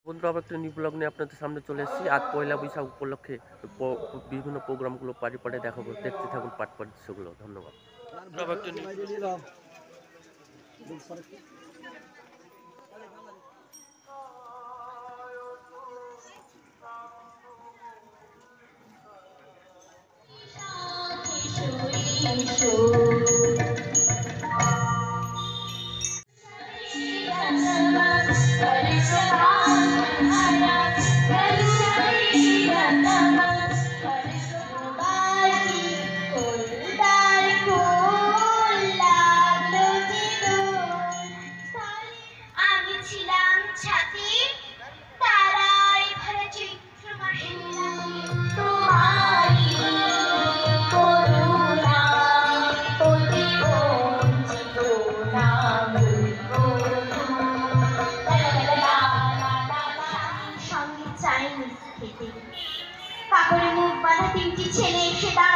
বন্ধুরা, আবার একটা নিউ ব্লগ নিয়ে আপনাদের সামনে চলে এসেছি। আজ পয়লা বৈশাখ উপলক্ষে বিভিন্ন প্রোগ্রামগুলো পার্টি পার্টি দেখাবো। দেখতে থাকুন পাট পাট দৃশ্যগুলো। ধন্যবাদ। আবার একটা কাপড়ে মুখ বাঁধা তিনটি ছেলে এসে দাঁড়ায়।